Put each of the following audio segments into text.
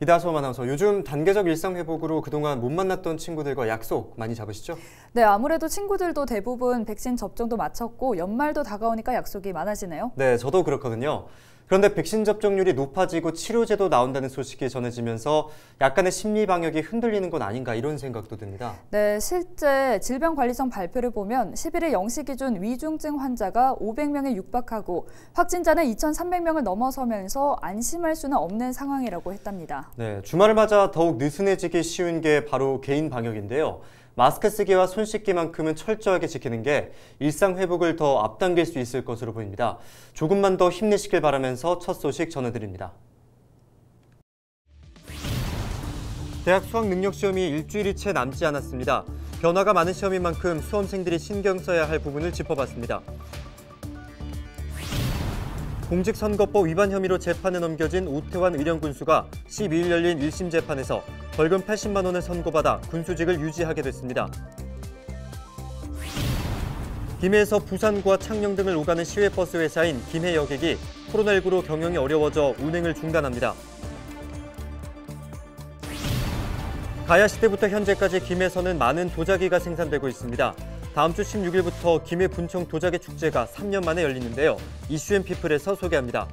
이다솜 아나운서, 요즘 단계적 일상 회복으로 그동안 못 만났던 친구들과 약속 많이 잡으시죠? 네, 아무래도 친구들도 대부분 백신 접종도 마쳤고 연말도 다가오니까 약속이 많아지네요. 네, 저도 그렇거든요. 그런데 백신 접종률이 높아지고 치료제도 나온다는 소식이 전해지면서 약간의 심리 방역이 흔들리는 건 아닌가 이런 생각도 듭니다. 네, 실제 질병관리청 발표를 보면 11일 0시 기준 위중증 환자가 500명에 육박하고 확진자는 2,300명을 넘어서면서 안심할 수는 없는 상황이라고 했답니다. 네, 주말을 맞아 더욱 느슨해지기 쉬운 게 바로 개인 방역인데요. 마스크 쓰기와 손 씻기만큼은 철저하게 지키는 게 일상 회복을 더 앞당길 수 있을 것으로 보입니다. 조금만 더 힘내시길 바라면서 첫 소식 전해드립니다. 대학 수학 능력 시험이 일주일이 채 남지 않았습니다. 변화가 많은 시험인 만큼 수험생들이 신경 써야 할 부분을 짚어봤습니다. 공직선거법 위반 혐의로 재판에 넘겨진 오태환 의령군수가 12일 열린 1심 재판에서 벌금 80만 원을 선고받아 군수직을 유지하게 됐습니다. 김해에서 부산과 창녕 등을 오가는 시외버스 회사인 김해 여객이 코로나19로 경영이 어려워져 운행을 중단합니다. 가야 시대부터 현재까지 김해에서는 많은 도자기가 생산되고 있습니다. 다음 주 16일부터 김해 분청 도자기 축제가 3년 만에 열리는데요. 이슈앤피플에서 소개합니다.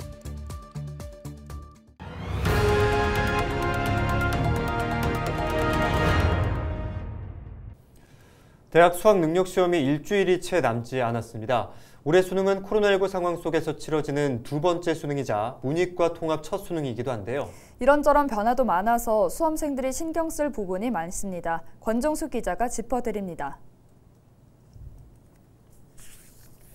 대학 수학 능력 시험이 일주일이 채 남지 않았습니다. 올해 수능은 코로나19 상황 속에서 치러지는 두 번째 수능이자 문이과 통합 첫 수능이기도 한데요. 이런저런 변화도 많아서 수험생들이 신경 쓸 부분이 많습니다. 권정수 기자가 짚어드립니다.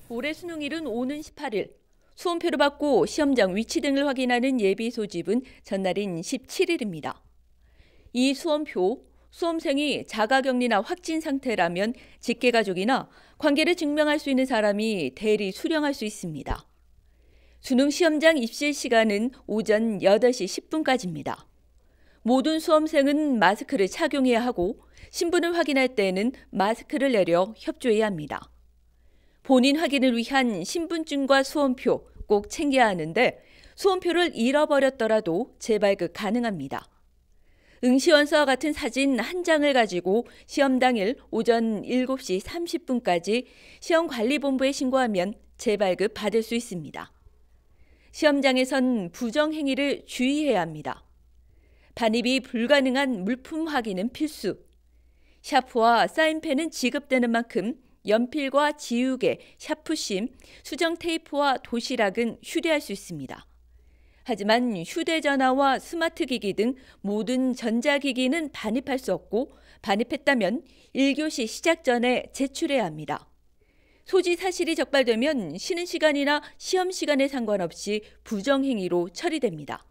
올해 수능일은 오는 18일. 수험표를 받고 시험장 위치 등을 확인하는 예비 소집은 전날인 17일입니다. 이 수험표, 수험생이 자가격리나 확진 상태라면 직계가족이나 관계를 증명할 수 있는 사람이 대리 수령할 수 있습니다. 수능 시험장 입실 시간은 오전 8시 10분까지입니다. 모든 수험생은 마스크를 착용해야 하고 신분을 확인할 때에는 마스크를 내려 협조해야 합니다. 본인 확인을 위한 신분증과 수험표 꼭 챙겨야 하는데 수험표를 잃어버렸더라도 재발급 가능합니다. 응시원서와 같은 사진 한 장을 가지고 시험 당일 오전 7시 30분까지 시험관리본부에 신고하면 재발급 받을 수 있습니다. 시험장에선 부정행위를 주의해야 합니다. 반입이 불가능한 물품 확인은 필수. 샤프와 사인펜은 지급되는 만큼 연필과 지우개, 샤프심, 수정 테이프와 도시락은 휴대할 수 있습니다. 하지만 휴대전화와 스마트기기 등 모든 전자기기는 반입할 수 없고 반입했다면 1교시 시작 전에 제출해야 합니다. 소지 사실이 적발되면 쉬는 시간이나 시험 시간에 상관없이 부정행위로 처리됩니다.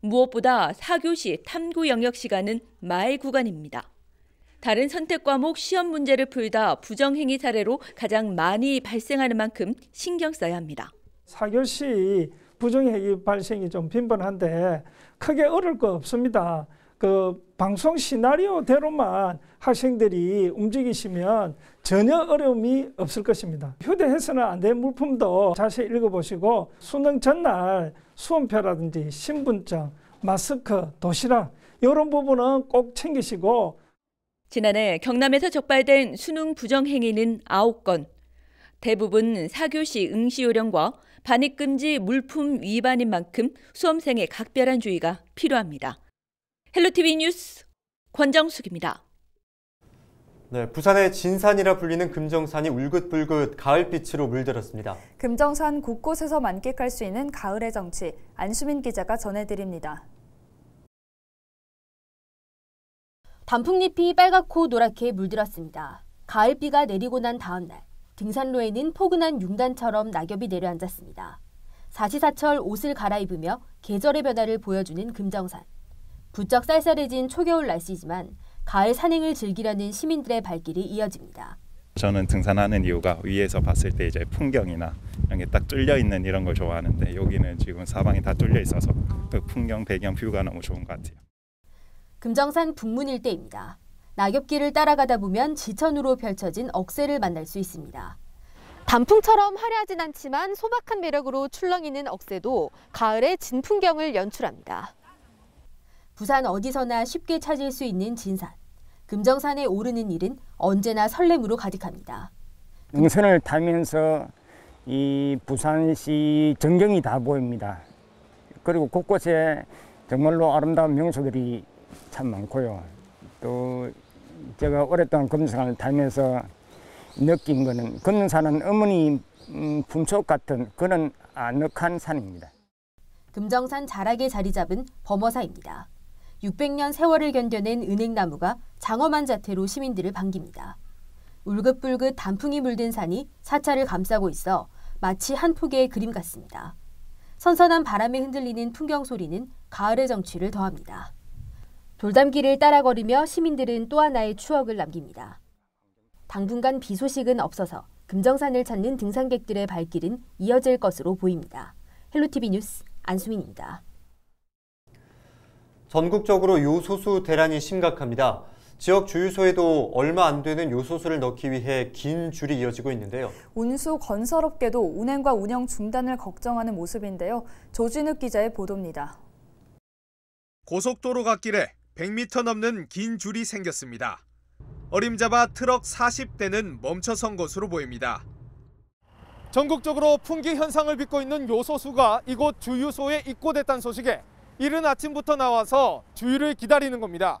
무엇보다 4교시 탐구 영역 시간은 마일 구간입니다. 다른 선택 과목 시험 문제를 풀다 부정행위 사례로 가장 많이 발생하는 만큼 신경 써야 합니다. 4교시 부정행위 발생이 좀 빈번한데 크게 어려울 거 없습니다. 그 방송 시나리오대로만 학생들이 움직이시면 전혀 어려움이 없을 것입니다. 휴대해서는 안 될 물품도 자세히 읽어보시고 수능 전날 수험표라든지 신분증, 마스크, 도시락 이런 부분은 꼭 챙기시고. 지난해 경남에서 적발된 수능 부정행위는 9건. 대부분 4교시 응시 요령과 반입금지 물품 위반인 만큼 수험생의 각별한 주의가 필요합니다. 헬로티비 뉴스 권정숙입니다. 네, 부산의 진산이라 불리는 금정산이 울긋불긋 가을빛으로 물들었습니다. 금정산 곳곳에서 만끽할 수 있는 가을의 정취, 안수민 기자가 전해드립니다. 단풍잎이 빨갛고 노랗게 물들었습니다. 가을비가 내리고 난 다음 날, 등산로에는 포근한 융단처럼 낙엽이 내려앉았습니다. 사시사철 옷을 갈아입으며 계절의 변화를 보여주는 금정산. 부쩍 쌀쌀해진 초겨울 날씨지만 가을 산행을 즐기려는 시민들의 발길이 이어집니다. 저는 등산하는 이유가 위에서 봤을 때 이제 풍경이나 이런 게 딱 뚫려 있는 이런 걸 좋아하는데 여기는 지금 사방이 다 뚫려 있어서 그 풍경, 배경, 뷰가 너무 좋은 것 같아요. 금정산 북문 일대입니다. 낙엽길을 따라가다 보면 지천으로 펼쳐진 억새를 만날 수 있습니다. 단풍처럼 화려하진 않지만 소박한 매력으로 출렁이는 억새도 가을의 진풍경을 연출합니다. 부산 어디서나 쉽게 찾을 수 있는 진산. 금정산에 오르는 일은 언제나 설렘으로 가득합니다. 능선을 타면서 이 부산시 전경이 다 보입니다. 그리고 곳곳에 정말로 아름다운 명소들이 참 많고요. 또 제가 오랫동안 금정산을 타면서 느낀 거는 금정산은 어머니 품속 같은 그런 아늑한 산입니다. 금정산 자락에 자리 잡은 범어사입니다. 600년 세월을 견뎌낸 은행나무가 장엄한 자태로 시민들을 반깁니다. 울긋불긋 단풍이 물든 산이 사찰을 감싸고 있어 마치 한 폭의 그림 같습니다. 선선한 바람에 흔들리는 풍경 소리는 가을의 정취를 더합니다. 돌담길을 따라 걸으며 시민들은 또 하나의 추억을 남깁니다. 당분간 비 소식은 없어서 금정산을 찾는 등산객들의 발길은 이어질 것으로 보입니다. 헬로티비 뉴스 안수민입니다. 전국적으로 요소수 대란이 심각합니다. 지역 주유소에도 얼마 안 되는 요소수를 넣기 위해 긴 줄이 이어지고 있는데요. 운수 건설업계도 운행과 운영 중단을 걱정하는 모습인데요. 조진욱 기자의 보도입니다. 고속도로 갓길에 100m 넘는 긴 줄이 생겼습니다. 어림잡아 트럭 40대는 멈춰선 것으로 보입니다. 전국적으로 풍기 현상을 빚고 있는 요소수가 이곳 주유소에 입고됐다는 소식에 이른 아침부터 나와서 주유를 기다리는 겁니다.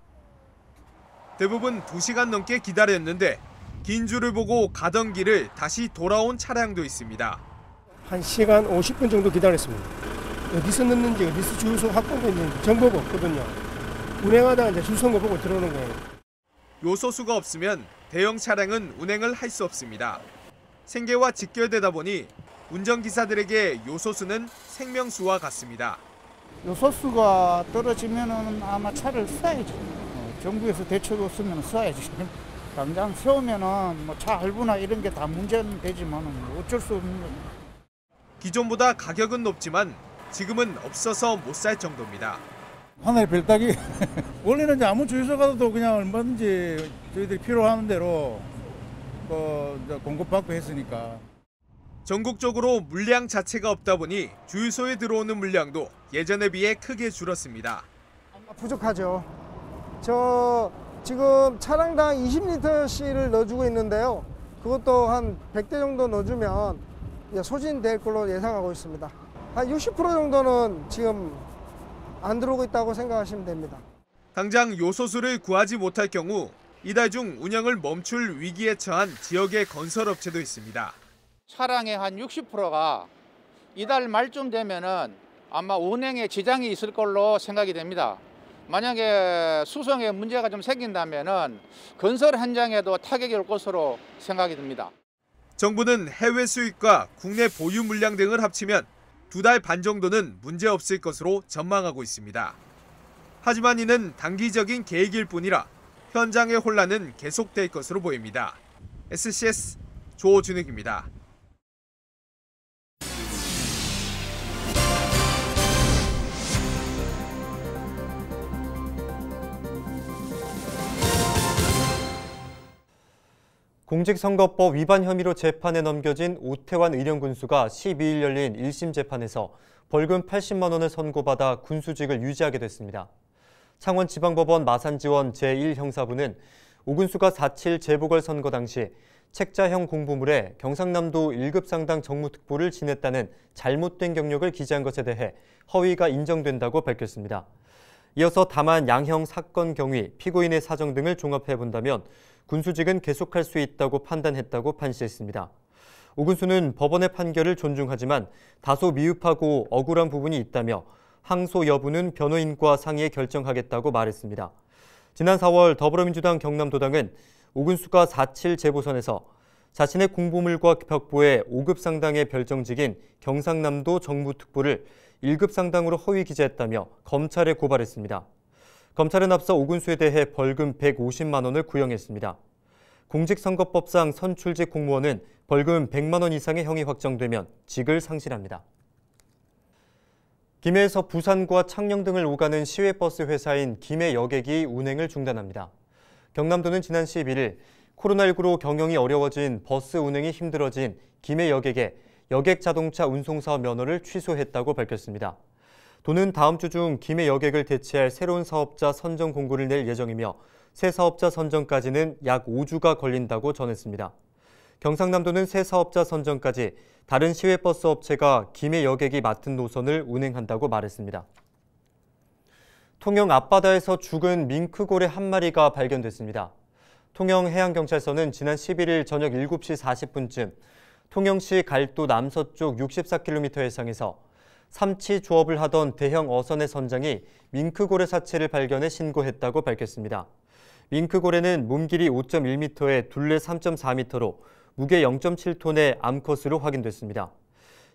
대부분 2시간 넘게 기다렸는데 긴 줄을 보고 가던 길을 다시 돌아온 차량도 있습니다. 1시간 50분 정도 기다렸습니다. 어디서 넣는지 어디서 주유소 확보가 있는지 정보가 없거든요. 운행하다가 이제 줄 선 거 보고 들어오는 거예요. 요소수가 없으면 대형 차량은 운행을 할 수 없습니다. 생계와 직결되다 보니 운전기사들에게 요소수는 생명수와 같습니다. 요소수가 떨어지면은 아마 차를 써야죠. 정부에서 대책이 없으면 써야지. 당장 세우면은 뭐 차 할부나 이런 게 다 문제는 되지만 어쩔 수 없는 거예요. 기존보다 가격은 높지만 지금은 없어서 못 살 정도입니다. 하나의 별따기. 원래는 이제 아무 주유소 가도 그냥 얼마든지 저희들이 필요한 대로 공급받고 했으니까. 전국적으로 물량 자체가 없다 보니 주유소에 들어오는 물량도 예전에 비해 크게 줄었습니다. 부족하죠. 저 지금 차량당 20리터씩을 넣어주고 있는데요. 그것도 한 100대 정도 넣어주면 소진될 걸로 예상하고 있습니다. 한 60% 정도는 지금 안 들어오고 있다고 생각하시면 됩니다. 당장 요소수를 구하지 못할 경우 이달 중 운영을 멈출 위기에 처한 지역의 건설업체도 있습니다. 차량의 한 60%가 이달 말쯤 되면은 아마 운행에 지장이 있을 걸로 생각이 됩니다. 만약에 수송에 문제가 좀 생긴다면은 건설 현장에도 타격이 올 것으로 생각이 듭니다. 정부는 해외 수입과 국내 보유 물량 등을 합치면 2달 반 정도는 문제 없을 것으로 전망하고 있습니다. 하지만 이는 단기적인 계획일 뿐이라 현장의 혼란은 계속될 것으로 보입니다. SCS 조준욱입니다. 공직선거법 위반 혐의로 재판에 넘겨진 오태환 의령군수가 12일 열린 1심 재판에서 벌금 80만 원을 선고받아 군수직을 유지하게 됐습니다. 창원지방법원 마산지원 제1형사부는 오 군수가 4.7 재보궐선거 당시 책자형 공보물에 경상남도 1급 상당 정무특보를 지냈다는 잘못된 경력을 기재한 것에 대해 허위가 인정된다고 밝혔습니다. 이어서 다만 양형 사건 경위, 피고인의 사정 등을 종합해본다면 군수직은 계속할 수 있다고 판단했다고 판시했습니다. 오 군수는 법원의 판결을 존중하지만 다소 미흡하고 억울한 부분이 있다며 항소 여부는 변호인과 상의해 결정하겠다고 말했습니다. 지난 4월 더불어민주당 경남도당은 오 군수가 4.7 재보선에서 자신의 공보물과 벽보에 5급 상당의 별정직인 경상남도 정무특보를 1급 상당으로 허위 기재했다며 검찰에 고발했습니다. 검찰은 앞서 오 군수에 대해 벌금 150만 원을 구형했습니다. 공직선거법상 선출직 공무원은 벌금 100만 원 이상의 형이 확정되면 직을 상실합니다. 김해에서 부산과 창녕 등을 오가는 시외버스 회사인 김해 여객이 운행을 중단합니다. 경남도는 지난 11일 코로나19로 경영이 어려워진 버스 운행이 힘들어진 김해 여객에 여객 자동차 운송사업 면허를 취소했다고 밝혔습니다. 도는 다음 주 중 김해 여객을 대체할 새로운 사업자 선정 공고를 낼 예정이며 새 사업자 선정까지는 약 5주가 걸린다고 전했습니다. 경상남도는 새 사업자 선정까지 다른 시외버스 업체가 김해 여객이 맡은 노선을 운행한다고 말했습니다. 통영 앞바다에서 죽은 밍크고래 한 마리가 발견됐습니다. 통영해양경찰서는 지난 11일 저녁 7시 40분쯤 통영시 갈도 남서쪽 64km 해상에서 삼치 조업을 하던 대형 어선의 선장이 밍크고래 사체를 발견해 신고했다고 밝혔습니다. 밍크고래는 몸 길이 5.1m에 둘레 3.4m로 무게 0.7톤의 암컷으로 확인됐습니다.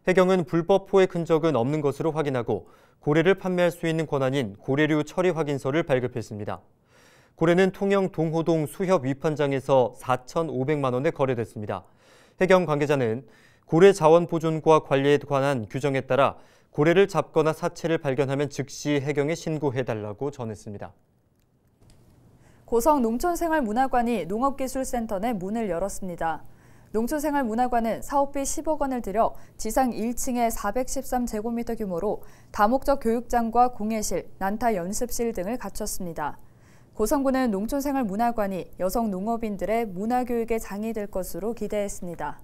해경은 불법 포획 흔적은 없는 것으로 확인하고 고래를 판매할 수 있는 권한인 고래류 처리 확인서를 발급했습니다. 고래는 통영 동호동 수협 위판장에서 4,500만 원에 거래됐습니다. 해경 관계자는 고래 자원 보존과 관리에 관한 규정에 따라 고래를 잡거나 사체를 발견하면 즉시 해경에 신고해달라고 전했습니다. 고성 농촌생활문화관이 농업기술센터 내 문을 열었습니다. 농촌생활문화관은 사업비 10억 원을 들여 지상 1층에 413제곱미터 규모로 다목적 교육장과 공예실, 난타 연습실 등을 갖췄습니다. 고성군은 농촌생활문화관이 여성 농업인들의 문화교육의 장이 될 것으로 기대했습니다.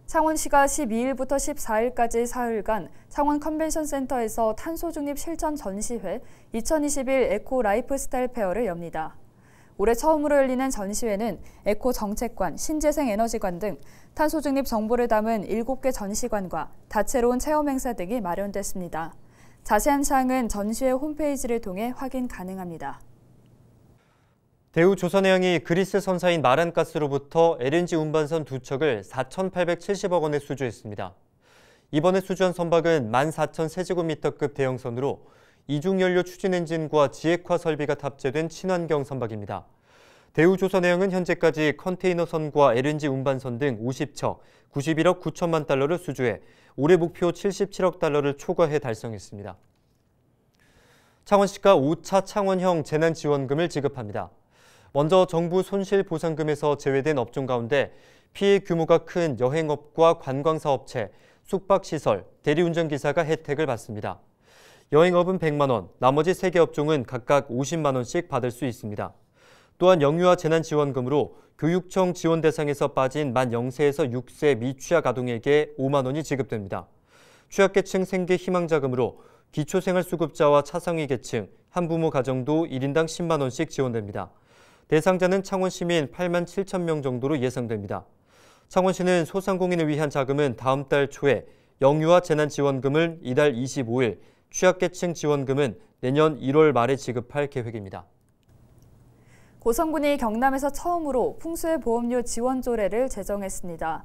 창원시가 12일부터 14일까지 사흘간 창원 컨벤션센터에서 탄소중립 실천 전시회 2021 에코 라이프스타일 페어를 엽니다. 올해 처음으로 열리는 전시회는 에코 정책관, 신재생 에너지관 등 탄소중립 정보를 담은 7개 전시관과 다채로운 체험 행사 등이 마련됐습니다. 자세한 사항은 전시회 홈페이지를 통해 확인 가능합니다. 대우조선해양이 그리스 선사인 마란가스로부터 LNG 운반선 2척을 4,870억 원에 수주했습니다. 이번에 수주한 선박은 14,000세제곱미터급 대형선으로 이중연료 추진 엔진과 지액화 설비가 탑재된 친환경 선박입니다. 대우조선해양은 현재까지 컨테이너선과 LNG 운반선 등 50척, 91억 9천만 달러를 수주해 올해 목표 77억 달러를 초과해 달성했습니다. 창원시가 5차 창원형 재난지원금을 지급합니다. 먼저 정부 손실보상금에서 제외된 업종 가운데 피해 규모가 큰 여행업과 관광사업체, 숙박시설, 대리운전기사가 혜택을 받습니다. 여행업은 100만 원, 나머지 3개 업종은 각각 50만 원씩 받을 수 있습니다. 또한 영유아 재난지원금으로 교육청 지원 대상에서 빠진 만 0세에서 6세 미취학 아동에게 5만 원이 지급됩니다. 취약계층 생계 희망자금으로 기초생활수급자와 차상위 계층, 한부모 가정도 1인당 10만 원씩 지원됩니다. 대상자는 창원 시민 8만 7천 명 정도로 예상됩니다. 창원시는 소상공인을 위한 자금은 다음 달 초에, 영유아 재난지원금을 이달 25일, 취약계층 지원금은 내년 1월 말에 지급할 계획입니다. 고성군이 경남에서 처음으로 풍수해보험료 지원 조례를 제정했습니다.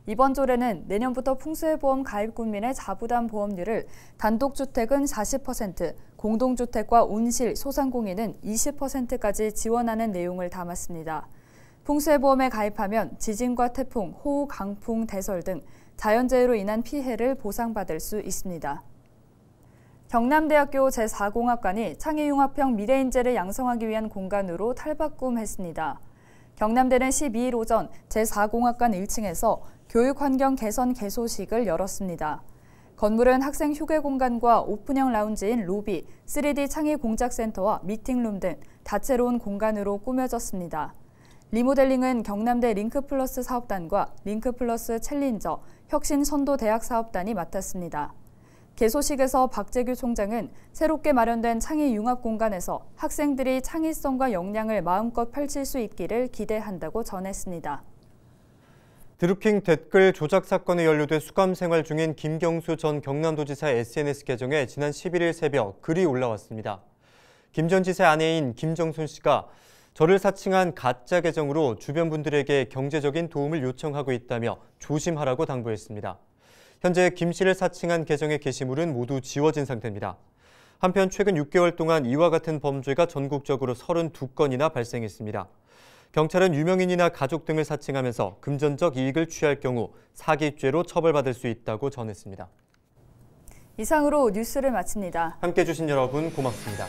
이번 조례는 내년부터 풍수해보험 가입 국민의 자부담 보험료를 단독주택은 40%, 공동주택과 온실, 소상공인은 20%까지 지원하는 내용을 담았습니다. 풍수해보험에 가입하면 지진과 태풍, 호우, 강풍, 대설 등 자연재해로 인한 피해를 보상받을 수 있습니다. 경남대학교 제4공학관이 창의융합형 미래인재를 양성하기 위한 공간으로 탈바꿈했습니다. 경남대는 12일 오전 제4공학관 1층에서 교육환경 개선 개소식을 열었습니다. 건물은 학생 휴게 공간과 오픈형 라운지인 로비, 3D 창의 공작센터와 미팅룸 등 다채로운 공간으로 꾸며졌습니다. 리모델링은 경남대 링크플러스 사업단과 링크플러스 챌린저, 혁신선도대학 사업단이 맡았습니다. 개소식에서 박재규 총장은 새롭게 마련된 창의융합 공간에서 학생들이 창의성과 역량을 마음껏 펼칠 수 있기를 기대한다고 전했습니다. 드루킹 댓글 조작 사건에 연루돼 수감 생활 중인 김경수 전 경남도지사의 SNS 계정에 지난 11일 새벽 글이 올라왔습니다. 김 전 지사의 아내인 김정순 씨가 저를 사칭한 가짜 계정으로 주변 분들에게 경제적인 도움을 요청하고 있다며 조심하라고 당부했습니다. 현재 김 씨를 사칭한 계정의 게시물은 모두 지워진 상태입니다. 한편 최근 6개월 동안 이와 같은 범죄가 전국적으로 32건이나 발생했습니다. 경찰은 유명인이나 가족 등을 사칭하면서 금전적 이익을 취할 경우 사기죄로 처벌받을 수 있다고 전했습니다. 이상으로 뉴스를 마칩니다. 함께해 주신 여러분 고맙습니다.